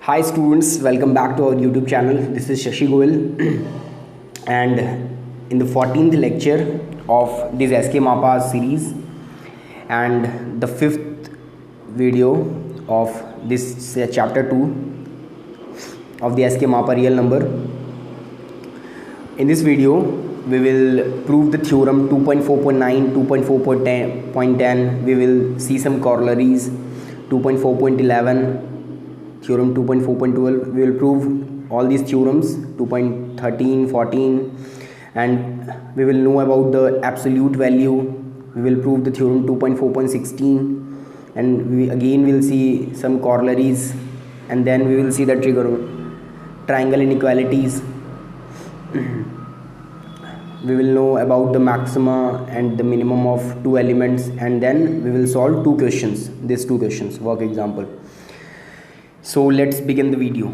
Hi students, welcome back to our YouTube channel. This is Shashi Goel and in the 14th lecture of this SK MAPA series and the 5th video of this chapter 2 of the SK MAPA real number. In this video, we will prove the theorem 2.4.9, 2.4.10. We will see some corollaries, 2.4.11. Theorem 2.4.12. we will prove all these theorems 2.13, 14, and we will know about the absolute value. We will prove the theorem 2.4.16, and we again will see some corollaries, and then we will see the triangle inequalities. We will know about the maxima and the minimum of two elements, and then we will solve these two questions work example. So let's begin the video.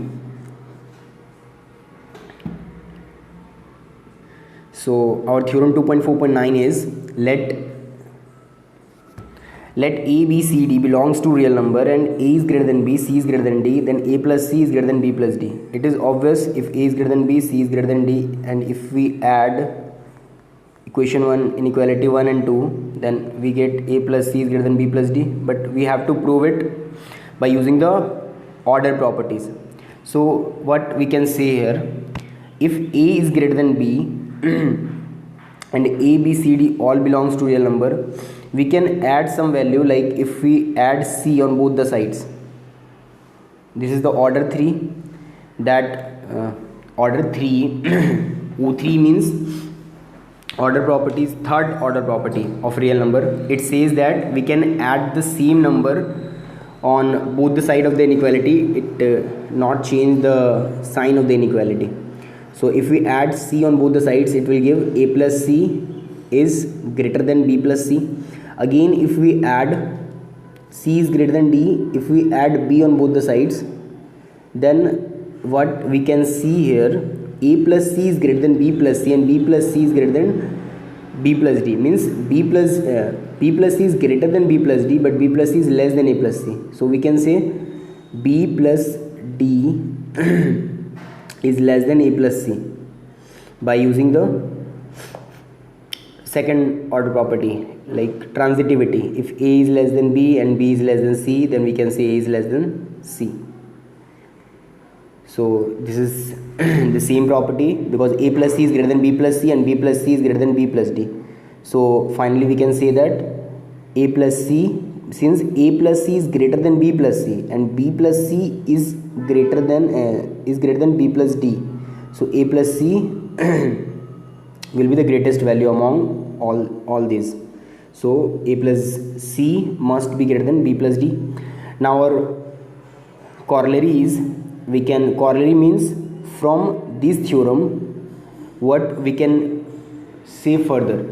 So our theorem 2.4.9 is let a, b, c, d belongs to real number and a is greater than b, c is greater than d, then a plus c is greater than b plus d. It is obvious if a is greater than b, c is greater than d, and if we add equation 1, inequality 1 and 2, then we get a plus c is greater than b plus d, but we have to prove it by using the order properties. So what we can say here, if a is greater than b and a, b, c, d all belongs to real number, we can add some value, like if we add c on both the sides. This is the order 3, that order 3 O3 means order properties, third order property of real number. It says that we can add the same number on both the side of the inequality. It not change the sign of the inequality. So if we add c on both the sides, it will give a plus c is greater than b plus c. Again, if we add c is greater than d, if we add b on both the sides, then what we can see here, a plus c is greater than b plus c and b plus c is greater than b plus d, means b plus c is greater than b plus d, but b plus c is less than a plus c. So we can say b plus d is less than a plus c by using the second order property, like transitivity. If a is less than b and b is less than c, then we can say a is less than c. So this is the same property, because a plus c is greater than b plus c and b plus c is greater than b plus d. So finally we can say that a plus c, since a plus c is greater than b plus c and b plus c is greater than b plus d, so a plus c will be the greatest value among all these. So a plus c must be greater than b plus d. Now our corollary is, corollary means from this theorem what we can say further.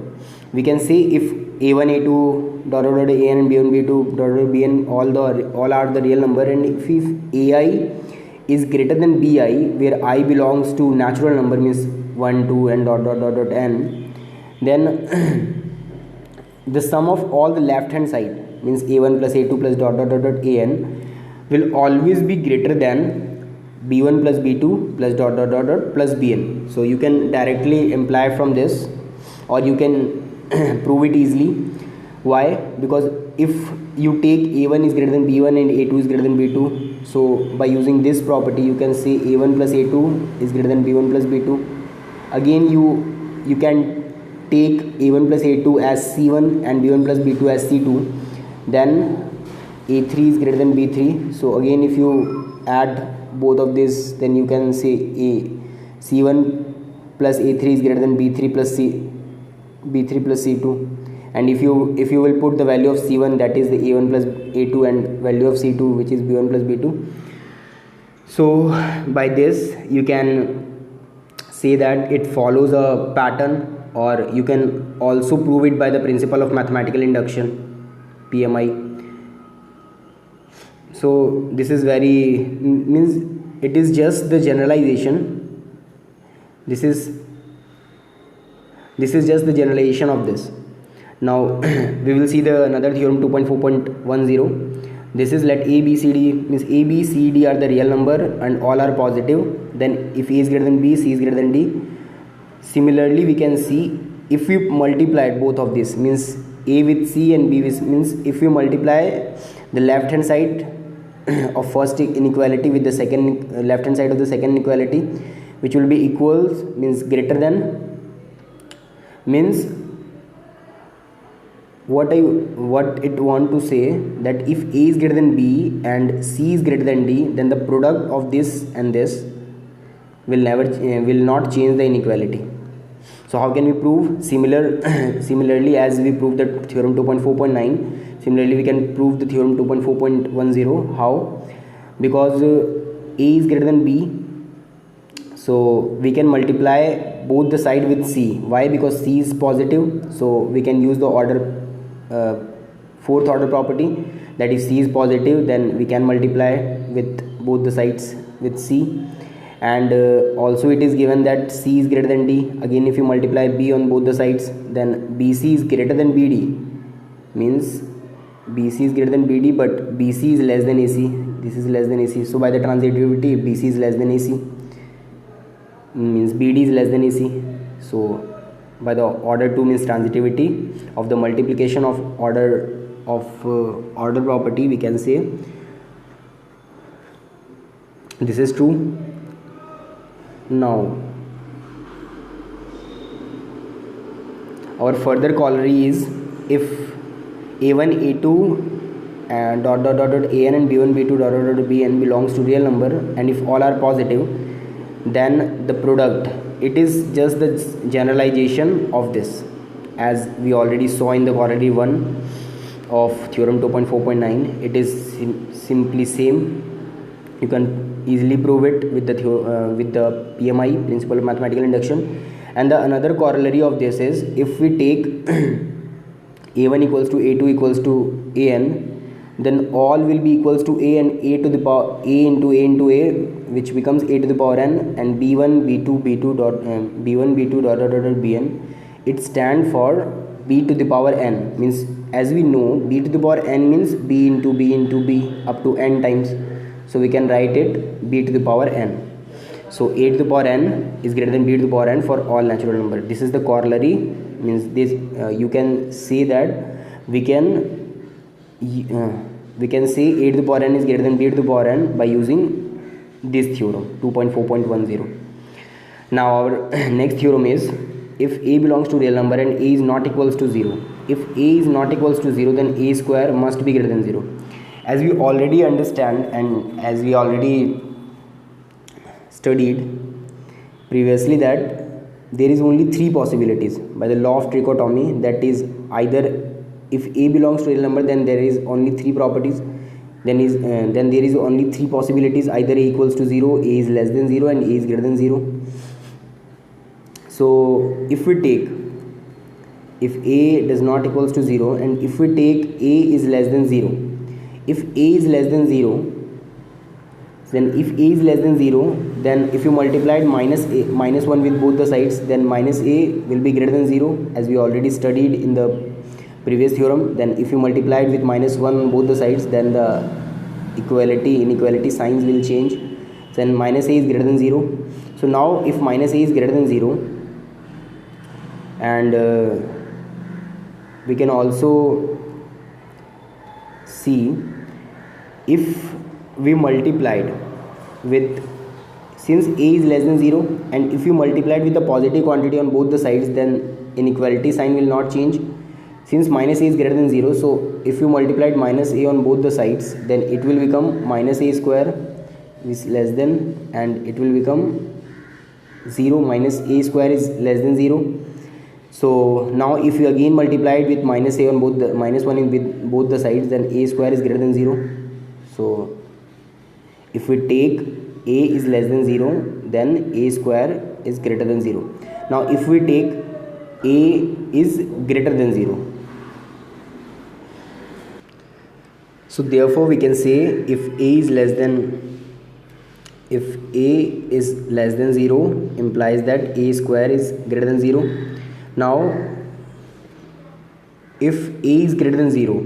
We can say if a1 a2 dot dot an and b1 b2 dot dot bn all are the real number, and if ai is greater than bi, where I belongs to natural number, means 1 2 and dot dot dot dot n, then the sum of all the left hand side, means a1 plus a2 plus dot dot dot dot an, will always be greater than b1 plus b2 plus dot dot dot dot plus bn. So you can directly imply from this, or you can prove it easily. Why? Because if you take a1 is greater than b1 and a2 is greater than b2, so by using this property you can say a1 plus a2 is greater than b1 plus b2. Again you can take a1 plus a2 as c1 and b1 plus b2 as c2, then a3 is greater than b3. So again if you add both of this, then you can say a c1 plus a3 is greater than b3 plus c2, and if you will put the value of c1, that is the a1 plus a2, and value of c2, which is b1 plus b2. So by this you can say that it follows a pattern, or you can also prove it by the principle of mathematical induction, PMI. So this is means it is just the generalization. This is just the generalization of this. Now we will see the another theorem 2.4.10, This is let a b c d, means a b c d are the real number and all are positive. Then if a is greater than b, c is greater than d. Similarly we can see if we multiplied both of this, means a with c and b with, means if we multiply the left hand side of first inequality with the second left hand side of the second inequality, which will be equals, means greater than, means what it want to say that if a is greater than b and c is greater than d, then the product of this and this will not change the inequality. So how can we prove? Similarly as we proved the theorem 2.4.9, similarly we can prove the theorem 2.4.10. How? Because a is greater than b, so we can multiply both the side with c. Why? Because c is positive, so we can use the order fourth order property, that if c is positive then we can multiply with both the sides with c. And also it is given that c is greater than d. Again if you multiply b on both the sides, then bc is greater than bd, means bc is greater than bd but bc is less than ac. This is less than ac, so by the transitivity bc is less than ac, means bd is less than ac. So by the order 2 means transitivity of the multiplication of order property, we can say this is true. Now our further corollary is if a1 a2 and dot an and b1 b2 dot bn belongs to real number, and if all are positive, then the product, it is just the generalization of this, as we already saw in the corollary 1 of theorem 2.4.9. it is simply same. You can easily prove it with the PMI, principle of mathematical induction. And the another corollary of this is if we take a1 equals to a2 equals to an, then all will be equals to a, and a to the power a into a, which becomes a to the power n, and b1 b2 dot b1 b2 dot bn, it stand for b to the power n. Means as we know, b to the power n means b into b up to n times, so we can write it b to the power n. So a to the power n is greater than b to the power n for all natural number. This is the corollary, means this you can say that we can say a to the power n is greater than b to the power n by using this theorem 2.4.10. Now our next theorem is if a belongs to real number and a is not equals to 0. If a is not equals to 0, then a square must be greater than 0. As we already understand and as we already studied previously, that there is only three possibilities by the law of trichotomy, that is either if a belongs to real number, then there is only three properties, then there is only three possibilities, either a equals to 0, a is less than 0, and a is greater than 0. So if we take, if a does not equals to 0, and if we take a is less than 0, if a is less than 0, then if a is less than 0, then if you multiplied minus 1 with both the sides, then minus a will be greater than 0, as we already studied in the previous theorem. Then if you multiplied with minus 1 on both the sides, then the inequality signs will change, then minus a is greater than 0. So now if minus a is greater than 0, and we can also see if we multiplied with, since a is less than 0, and if you multiplied with a positive quantity on both the sides, then inequality sign will not change. Since minus a is greater than 0, so if you multiplied minus a on both the sides, then it will become minus a square is less than, and it will become 0 minus a square is less than 0. So now if you again multiplied with minus a on both the minus 1 with both the sides, then a square is greater than 0. So if we take a is less than 0, then a square is greater than 0. Now if we take a is greater than 0, so therefore we can say if a is less than 0 implies that a square is greater than 0. Now if a is greater than 0,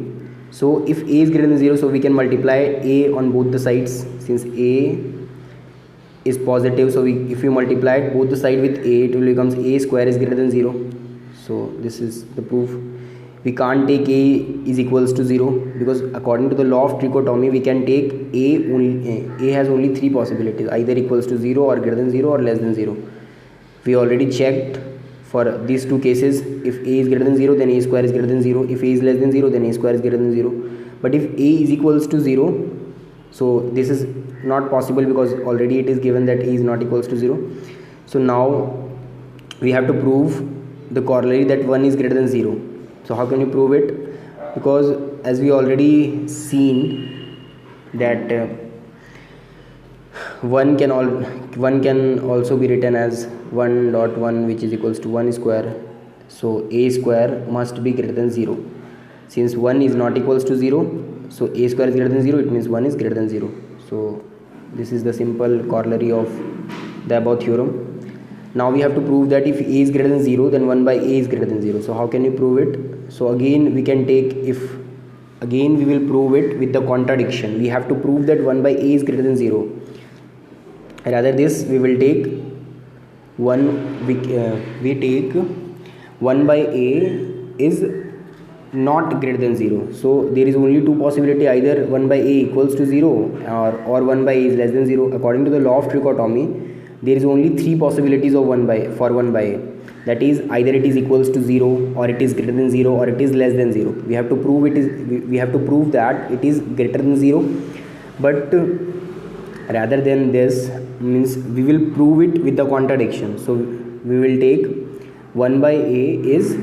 So if a is greater than 0, so we can multiply a on both the sides. Since a is positive, so if we multiply both the side with a, it will becomes a square is greater than 0. So this is the proof. We can't take a is equals to 0, because according to the law of trichotomy we can take a has only three possibilities, either equals to 0 or greater than 0 or less than 0. We already checked for these two cases. If a is greater than 0, then a square is greater than 0. If a is less than 0, then a square is greater than 0. But if a is equals to 0, so this is not possible, because already it is given that a is not equals to 0. So now we have to prove the corollary that 1 is greater than 0. So how can you prove it? Because as we already seen that 1 can also be written as 1.1, which is equals to 1 square. So a square must be greater than 0. Since 1 is not equals to 0, so a square is greater than 0, it means 1 is greater than 0. So this is the simple corollary of the above theorem. Now we have to prove that if a is greater than 0, then 1 by a is greater than 0. So how can you prove it? So again we can take, again we will prove it with the contradiction. We have to prove that 1 by a is greater than 0. Rather this, we will take we take 1 by a is not greater than 0. So there is only two possibility, either 1 by a equals to 0 or 1 by a is less than 0. According to the law of trichotomy, there is only three possibilities of 1 by a. That is, either it is equals to 0, or it is greater than 0, or it is less than 0. We have to prove we have to prove that it is greater than 0. But rather than this, means we will prove it with the contradiction. So we will take 1 by a is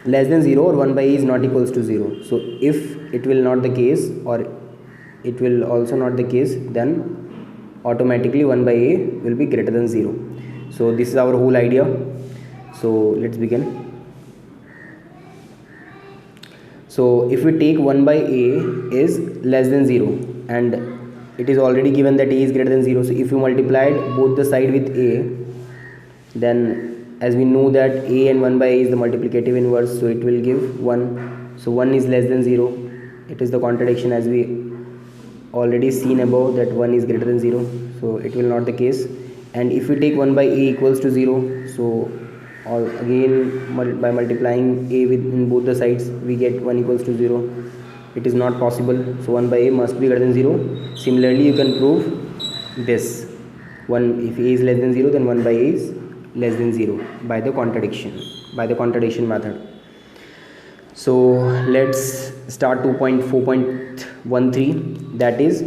less than 0, or 1 by a is not equals to 0. So if it will not the case, or it will also not the case, then automatically 1 by a will be greater than 0. So this is our whole idea. So let's begin. So if we take 1 by a is less than 0, and it is already given that a is greater than 0, so if you multiplied both the side with a, then as we know that a and 1 by a is the multiplicative inverse, so it will give 1. So 1 is less than 0. It is the contradiction, as we already seen above, that 1 is greater than 0. So it will not the case. And if we take 1 by a equals to 0, so again by multiplying a in both the sides, we get 1 equals to 0. It is not possible. So 1 by a must be greater than 0. Similarly, you can prove this. If a is less than 0, then 1 by a is less than 0 by the contradiction method. So let's start 2.4.13, that is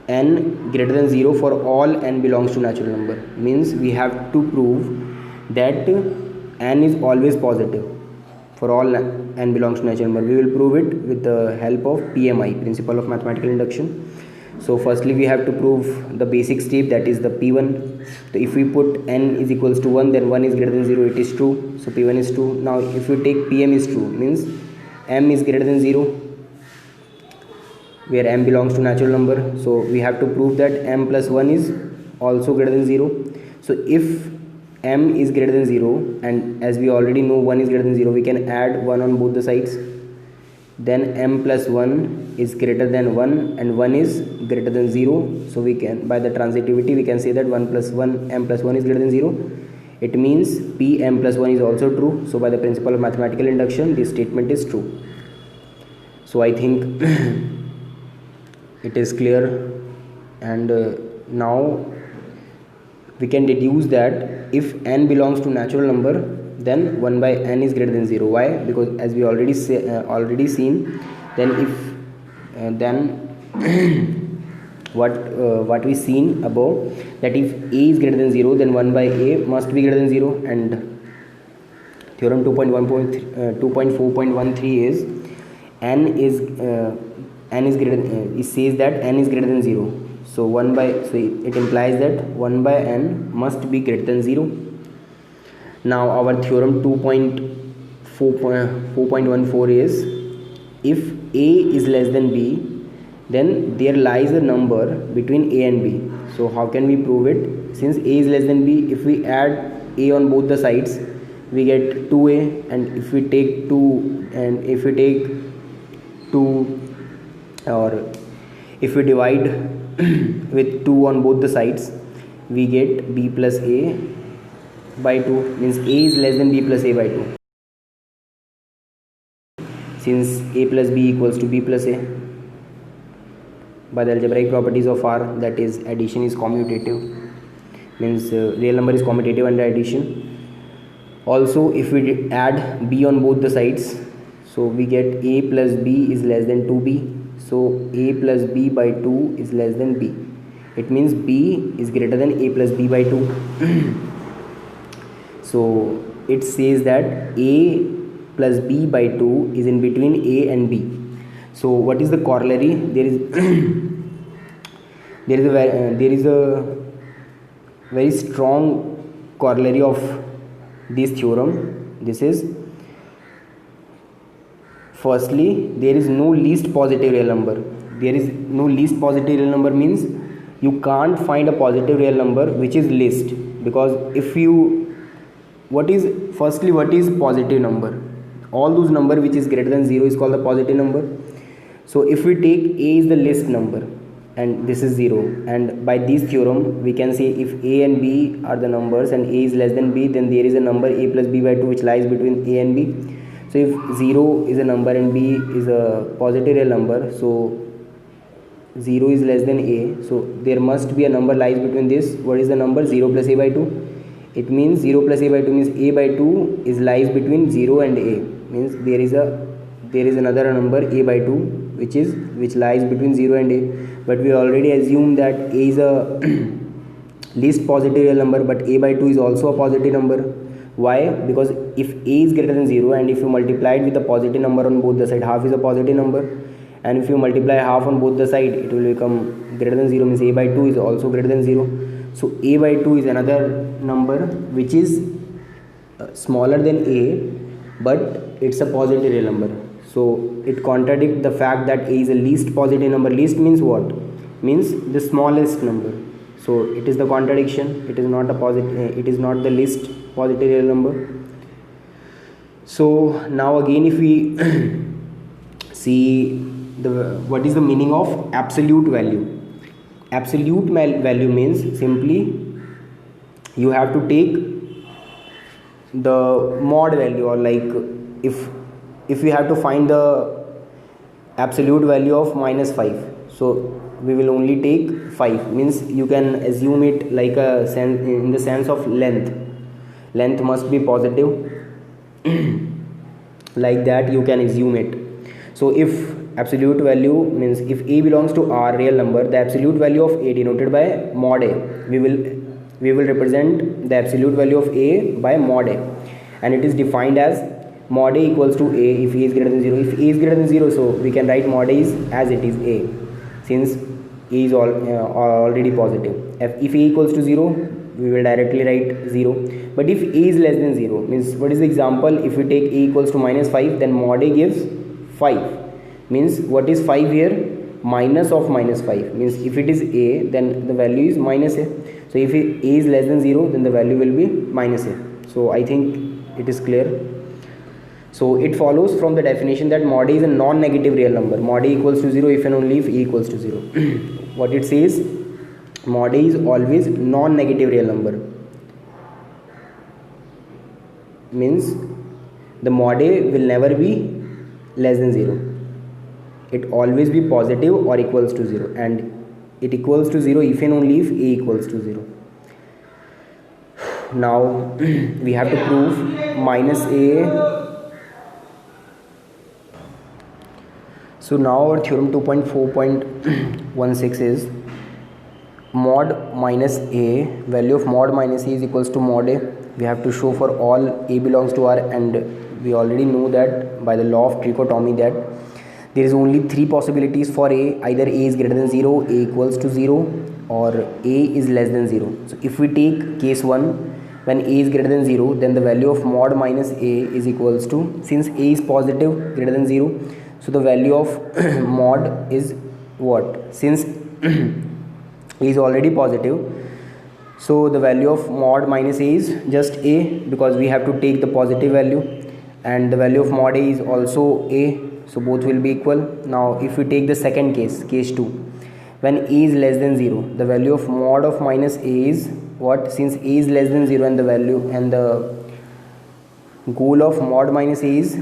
n greater than 0 for all n belongs to natural number. Means we have to prove that n is always positive for all n belongs to natural number. We will prove it with the help of PMI, principle of mathematical induction. So firstly we have to prove the basic step, that is the P1. So if we put n is equals to 1, then 1 is greater than 0, it is true. So P1 is true. Now if we take Pm is true, means m is greater than 0, where m belongs to natural number. So we have to prove that m plus 1 is also greater than 0. So if m is greater than 0, and as we already know 1 is greater than 0, we can add 1 on both the sides. Then m plus 1 is greater than 1, and 1 is greater than 0. So we can, by the transitivity, we can say that 1 plus 1, m plus 1 is greater than 0. It means p m plus 1 is also true. So by the principle of mathematical induction, this statement is true. So I think it is clear. And now we can deduce that if n belongs to natural number, then 1 by n is greater than 0. Why? Because as we already seen, then if what we seen above, that if a is greater than 0, then 1 by a must be greater than 0. And theorem 2.4.13 is it says that n is greater than 0. So it implies that 1 by n must be greater than 0. Now our theorem 2.4.14 is, if a is less than b, then there lies a number between a and b. So how can we prove it? Since a is less than b, if we add a on both the sides, we get 2a, and if we take 2 or if we divide with 2 on both the sides, we get b plus a by 2, means a is less than b plus a by 2, since a plus b equals to b plus a. By the algebraic properties of R, that is addition is commutative, means real number is commutative under addition. Also, if we add b on both the sides, so we get a plus b is less than 2b, so a plus b by 2 is less than b. It means b is greater than a plus b by 2. So it says that a plus b by 2 is in between a and b. So what is the corollary? There is a very strong corollary of this theorem. This is, firstly, there is no least positive real number. There is no least positive real number means you can't find a positive real number which is least, because if you, what is positive number? All those number which is greater than 0 is called a positive number. So if we take a is the least number and this is 0, and by this theorem we can say if a and b are the numbers and a is less than b, then there is a number a plus b by 2 which lies between a and b. So if 0 is a number and b is a positive real number, so 0 is less than a, so there must be a number lies between this. What is the number? 0 plus a by 2. It means 0 plus a by 2 means a by 2 is lies between 0 and a, means there is another number a by 2 which lies between 0 and a. But we already assumed that a is a least positive real number, but a by 2 is also a positive number. Why? Because if a is greater than 0 and if you multiply it with a positive number on both the side, half is a positive number, and if you multiply half on both the side, it will become greater than 0, means a by 2 is also greater than 0. So a by 2 is another number which is smaller than a, but it's a positive real number. So it contradicts the fact that a is a least positive number. Least means what? Means the smallest number. So it is the contradiction. It is not a positive. It is not the least positive real number. So now again, if we see what is the meaning of absolute value? Absolute value means simply you have to take the mod value, or like if we have to find the absolute value of -5, so we will only take 5, means you can assume it like a sense, in the sense of length must be positive. Like that you can assume it. So if absolute value means if a belongs to R real number, the absolute value of a denoted by mod a, we will represent the absolute value of a by mod a, and it is defined as mod a equals to a if a is greater than 0. If a is greater than 0, so we can write mod a is as it is a, since a is already positive. If a equals to 0, we will directly write 0. But if a is less than 0, means what is the example? If we take a equals to -5, then mod a gives 5. Means what is 5 here? Minus of -5, means if it is a, then the value is -a. So if a is less than 0, then the value will be -a. So I think it is clear. So it follows from the definition that mod a is a non-negative real number. Mod a equals to 0 if and only if a equals to 0. What it says, mod a is always non-negative real number. Means the mod a will never be less than 0. It always be positive or equals to 0, and it equals to 0 if and only if a equals to 0. Now we have to prove -a. So now our theorem 2.4.16 is mod -a, value of mod -a is equals to mod a. We have to show for all a belongs to R, and we already know that by the law of trichotomy that there is only 3 possibilities for a. Either a is greater than 0, a equals to 0, or a is less than 0. So if we take case 1, when a is greater than 0, then the value of mod -a is equals to, since a is positive greater than 0, so the value of mod is what? Since a is already positive, So the value of mod minus a is just a, because we have to take the positive value, and the value of mod a is also a, so both will be equal. Now if we take the second case, case 2, when a is less than 0, the value of mod of minus a is what? Since a is less than 0 and the value and the goal of mod minus a is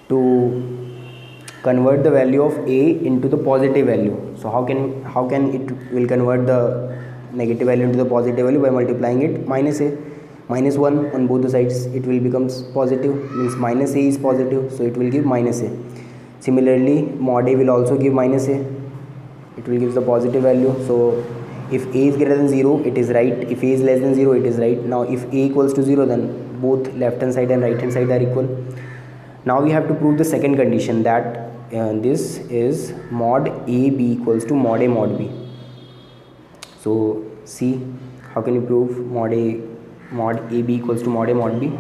to convert the value of a into the positive value. So how can it will convert the negative value into the positive value? By multiplying it minus a, minus 1 on both the sides, it will becomes positive, means minus a is positive, so it will give minus a. Similarly mod a will also give minus a, it will give the positive value. So if a is greater than 0, it is right. If a is less than 0, it is right. Now if a equals to 0, then both left hand side and right hand side are equal. Now we have to prove the second condition, that this is mod a b equals to mod a mod b. So see, how can you prove mod a b equals to mod a mod b?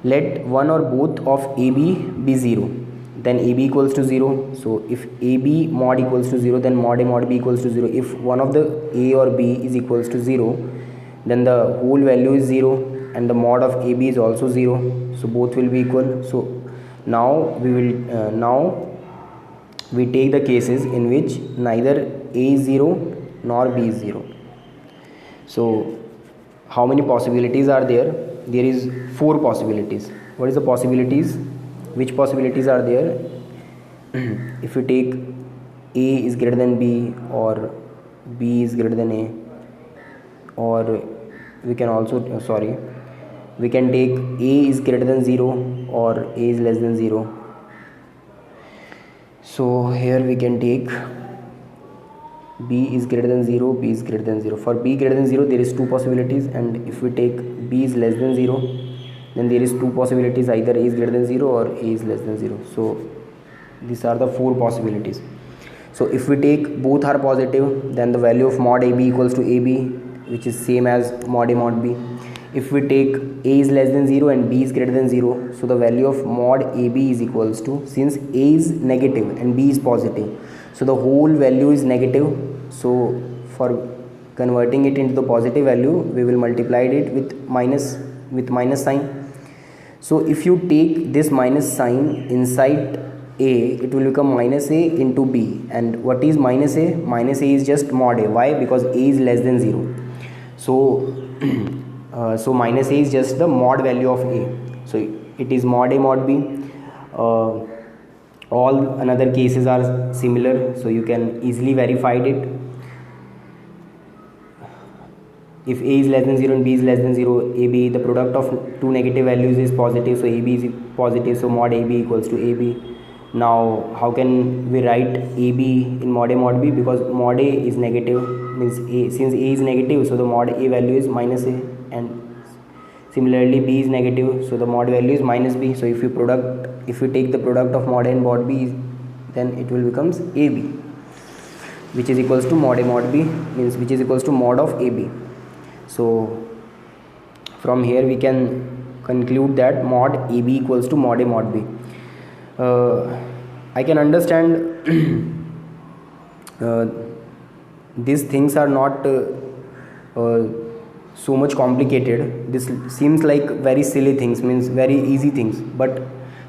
Let one or both of a b be 0, then a b equals to 0. So if a b mod equals to 0, then mod a mod b equals to 0. If one of the a or b is equals to 0, then the whole value is 0, and the mod of ab is also 0, so both will be equal. So now we take the cases in which neither a is 0 nor b is 0. So how many possibilities are there? There is 4 possibilities. What is the possibilities? Which possibilities are there? If you take a is greater than b, or b is greater than a, or we can also we can take a is greater than 0 or a is less than 0. So here we can take b is greater than 0, b is greater than 0. For b greater than 0, there is 2 possibilities, and if we take b is less than 0, then there is 2 possibilities, either a is greater than 0 or a is less than 0. So these are the 4 possibilities. So if we take both are positive, then the value of mod ab equals to ab, which is same as mod a mod b. If we take a is less than 0 and b is greater than 0, so the value of mod ab is equals to, since a is negative and b is positive, so the whole value is negative. So for converting it into the positive value, we will multiply it with minus sign. So if you take this minus sign inside a, it will become minus a into b. And what is minus a? Minus a is just mod a. Why? Because a is less than 0. So so minus a is just the mod value of a. So it is mod a mod b. All another cases are similar, so you can easily verify it. If a is less than 0 and b is less than 0, ab, the product of 2 negative values is positive, so ab is positive, so mod ab equals to ab. Now how can we write ab in mod a mod b? Because mod a is negative, means a, since a is negative, so the mod a value is minus a, and similarly b is negative, so the mod value is minus b. So if you take the product of mod a and mod b, then it will becomes ab, which is equals to mod a mod b, means which is equals to mod of ab. So from here we can conclude that mod ab equals to mod a mod b. I can understand these things are not so much complicated. This seems like very silly things, means very easy things, but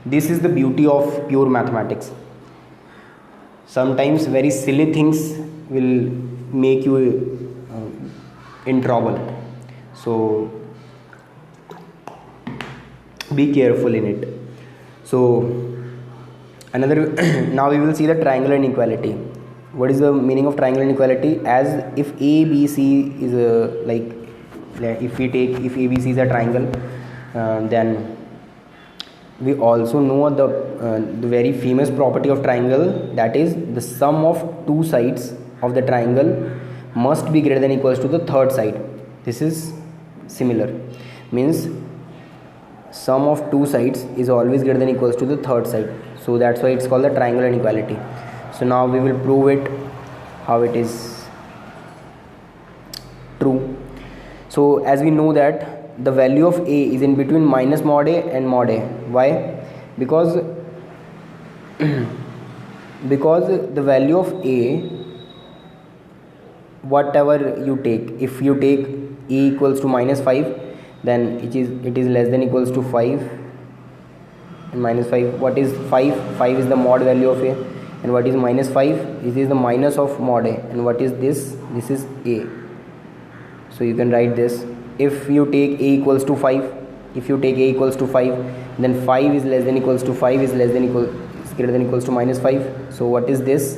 this is the beauty of pure mathematics. Sometimes very silly things will make you in trouble, so be careful in it. So another now we will see the triangular inequality. What is the meaning of triangular inequality? As if a b c is if abc is a triangle, then we also know the very famous property of triangle, that is the sum of 2 sides of the triangle must be greater than equals to the third side. This is similar, means sum of 2 sides is always greater than equals to the third side, so that's why it's called the triangular inequality. So now we will prove it, how it is true. So as we know that the value of a is in between minus mod a and mod a. Why? Because the value of a whatever you take. If you take a equals to -5, then it is less than equals to 5, and -5, what is 5? 5 is the mod value of a, and what is -5? This is the minus of mod a, and what is this? This is a. So you can write this. If you take a equals to 5, if you take a equals to 5, then 5 is less than equals to 5 is less than equal is greater than equals to -5. So what is this?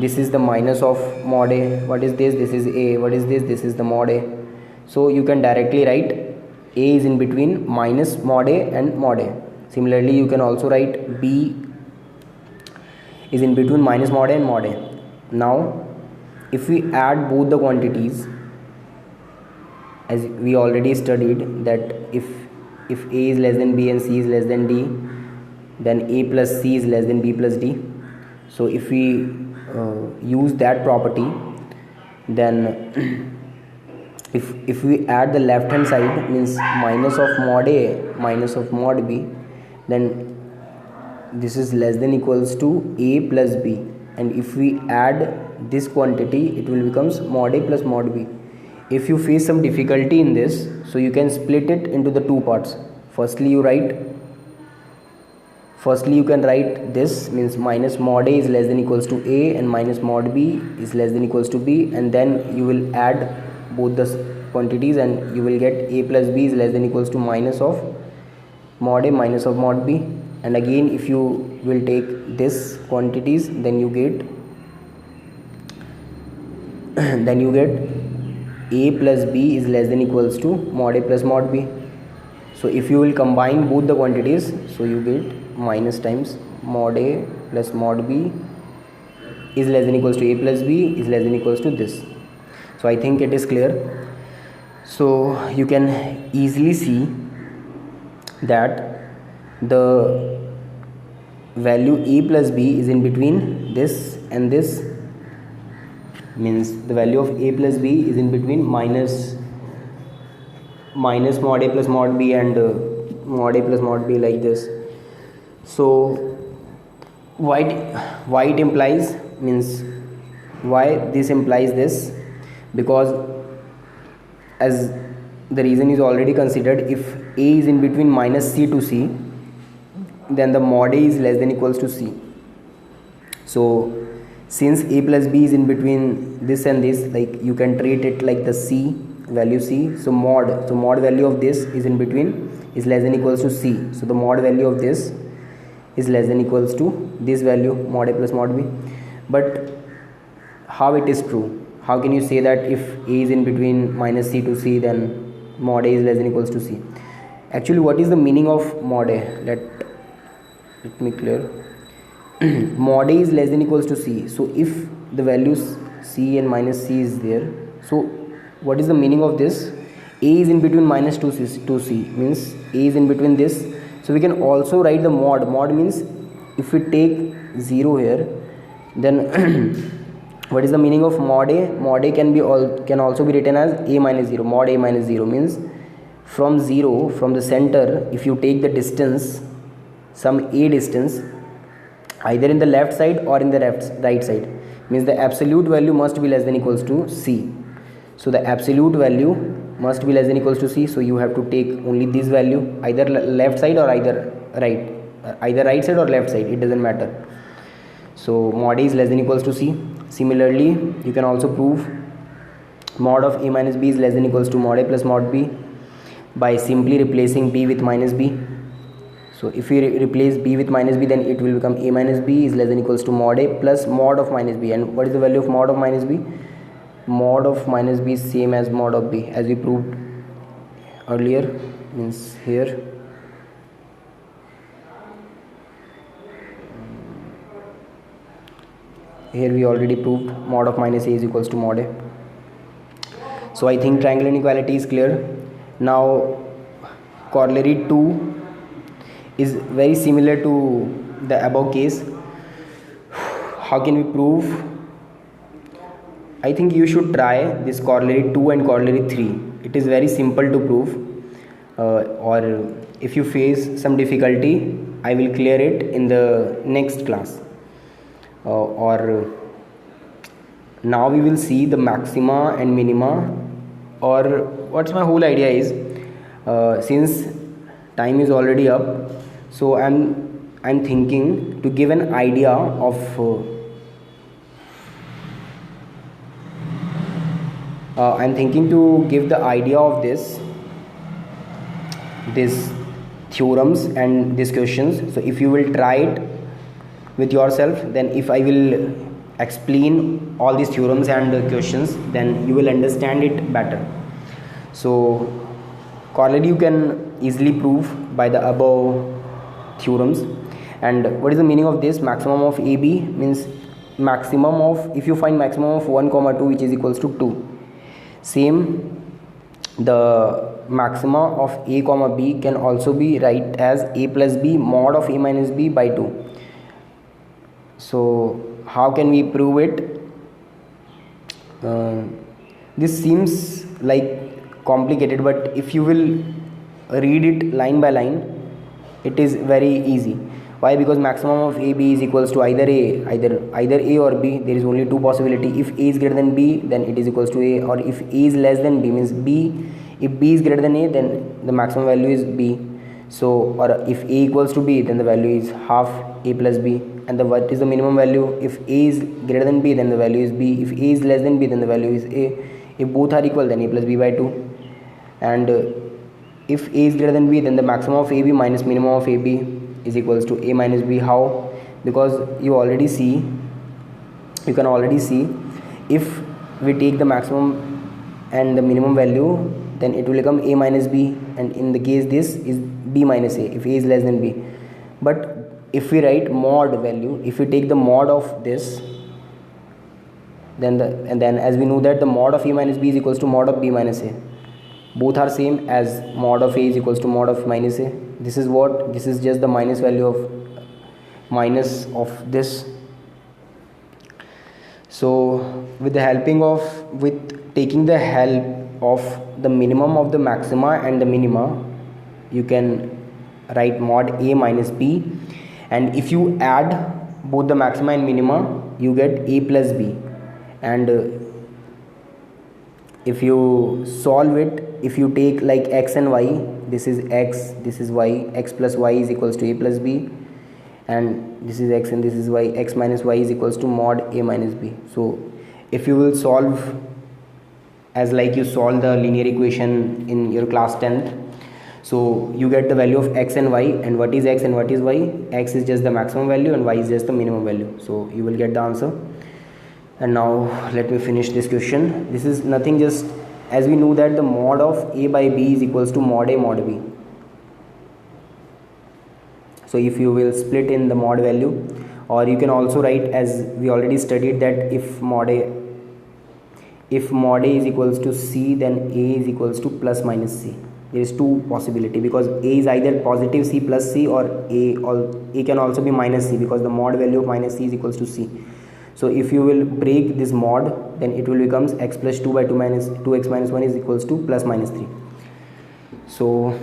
This is the minus of mod a. What is this? This is a. What is this? This is the mod a. So you can directly write a is in between minus mod a and mod a. Similarly, you can also write b is in between minus mod a and mod a. Now if we add both the quantities, as we already studied that if a is less than b and c is less than d, then a plus c is less than b plus d. So if we use that property, then if we add the left hand side, means minus of mod a minus of mod b, then this is less than equals to a plus b, and if we add this quantity, it will becomes mod a plus mod b. If you face some difficulty in this, so you can split it into the two parts. Firstly you can write this, means minus mod a is less than equals to a and minus mod b is less than equals to b, and then you will add both the quantities and you will get a plus b is less than equals to minus of mod a minus of mod b. And again, if you will take this quantities, then you get a plus b is less than equals to mod a plus mod b. So if you will combine both the quantities, so you get minus times mod a plus mod b is less than equals to a plus b is less than equals to this. So I think it is clear. So you can easily see that the value a plus b is in between this and this, means the value of a plus b is in between minus mod a plus mod b and mod a plus mod b, like this. So why it implies, means why this implies this, because as the reason is already considered, if a is in between minus c to c, then the mod a is less than equals to c. So since a plus b is in between this and this, like you can treat it like the c value c. So mod value of this is in between is less than equals to c. So the mod value of this is less than equals to this value mod a plus mod b. But how it is true? How can you say that if a is in between minus c to c, then mod a is less than equals to c? Actually, what is the meaning of mod a? Let me clear. Mod a is less than equals to c. So if the values c and minus c is there, so what is the meaning of this? A is in between minus 2c to c, means a is in between this. So we can also write the mod. Mod means if we take 0 here, then what is the meaning of mod a? Mod a can also be written as a minus 0. Mod a minus 0 means from the center, if you take the distance, some a distance, either in the left side or in the right side, means the absolute value must be less than equals to c. So the absolute value must be less than equals to c. So you have to take only this value, either left side or either right side or left side, it doesn't matter. So mod a is less than equals to c. Similarly, you can also prove mod of a minus b is less than equals to mod a plus mod b by simply replacing b with minus b. So if we replace b with minus b, then it will become a minus b is less than equals to mod a plus mod of minus b. And what is the value of mod of minus b? Mod of minus b is same as mod of b, as we proved earlier, means here. Here we already proved mod of minus a is equals to mod a. So I think triangle inequality is clear. Now corollary 2 is very similar to the above case. How can we prove? I think you should try this corollary 2 and corollary 3. It is very simple to prove, or if you face some difficulty, I will clear it in the next class, or now we will see the maxima and minima, or what's my whole idea is, since time is already up, so I'm thinking to give an idea of I'm thinking to give the idea of this theorems and these questions. So if you will try it with yourself, then if I will explain all these theorems and questions, then you will understand it better. So corollary you can easily prove by the above theorems. And what is the meaning of this? Maximum of AB means maximum of, if you find maximum of 1 comma 2 which is equals to 2, same the maxima of A comma B can also be write as A plus B mod of A minus B by 2. So how can we prove it? This seems like complicated, but if you will read it line by line, it is very easy. Why? Because maximum of AB is equals to either A or B. There is only two possibility. If A is greater than B, then it is equals to A, or if A is less than B, means B. If B is greater than A, then the maximum value is B. So, or if A equals to B, then the value is half A plus B. And what is the minimum value? If A is greater than B, then the value is B. If A is less than B, then the value is A. If both are equal, then A plus B by 2. And if A is greater than B, then the maximum of AB minus minimum of AB is equals to A minus B. How? Because you can already see, if we take the maximum and the minimum value, then it will become A minus B, and in the case this is B minus A if A is less than B. But if we write mod value, if we take the mod of this, then as we know that the mod of A minus B is equals to mod of B minus A. Both are same as mod of A is equals to mod of minus A. This is what? This is just the minus value of minus of this. So with taking the help of the minimum of the maxima and the minima, you can write mod A minus B, and if you add both the maxima and minima, you get A plus B. And if you solve it, if you take like x and y, this is x, this is y, x plus y is equals to A plus B, and this is x and this is y, x minus y is equals to mod A minus B. So if you will solve as like you solve the linear equation in your class 10th, so you get the value of x and y, and what is x and what is y? X is just the maximum value and y is just the minimum value, so you will get the answer. And now let me finish this question. This is nothing, just as we know that the mod of A by B is equals to mod A mod B. So if you will split in the mod value, or you can also write as we already studied that if mod A is equals to C, then A is equals to plus minus C. There is two possibility, because A is either positive C plus C, or A can also be minus C, because the mod value of minus C is equals to C. So if you will break this mod, then it will becomes x plus 2 by 2 minus 2x minus 1 is equals to plus minus 3. So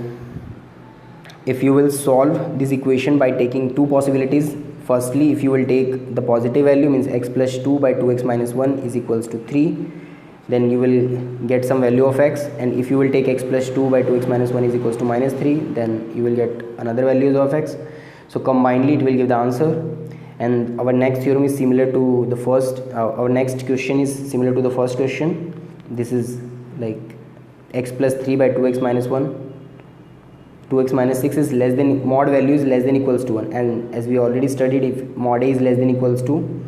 if you will solve this equation by taking two possibilities, firstly if you will take the positive value, means x plus 2 by 2x minus 1 is equals to 3, then you will get some value of x, and if you will take x plus 2 by 2x minus 1 is equals to minus 3, then you will get another values of x. So combinedly it will give the answer. And our next theorem is similar to the first, our next question is similar to the first question. This is like x plus 3 by 2x minus 1, 2x minus 6 is less than, mod value is less than equals to 1, and as we already studied, if mod A is less than equals to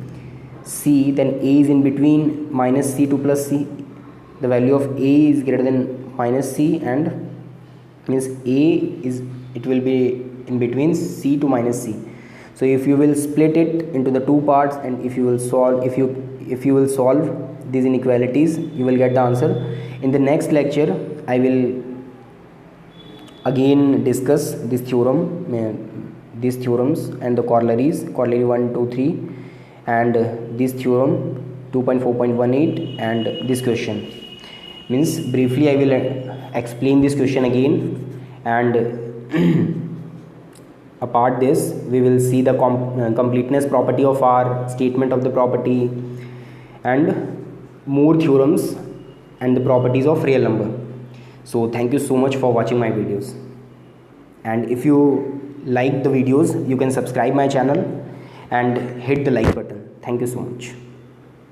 C, then A is in between minus C to plus C. The value of A is greater than minus C, and means it will be in between C to minus C. So if you will split it into the two parts, and if you will solve these inequalities, you will get the answer. In the next lecture I will again discuss this theorem, these theorems and the corollaries, corollary 1, 2, 3, and this theorem 2.4.18 and this question. Means briefly I will explain this question again, and apart this we will see the completeness property of our statement of the property, and more theorems and the properties of real number. So thank you so much for watching my videos, and if you like the videos you can subscribe my channel and hit the like button. Thank you so much.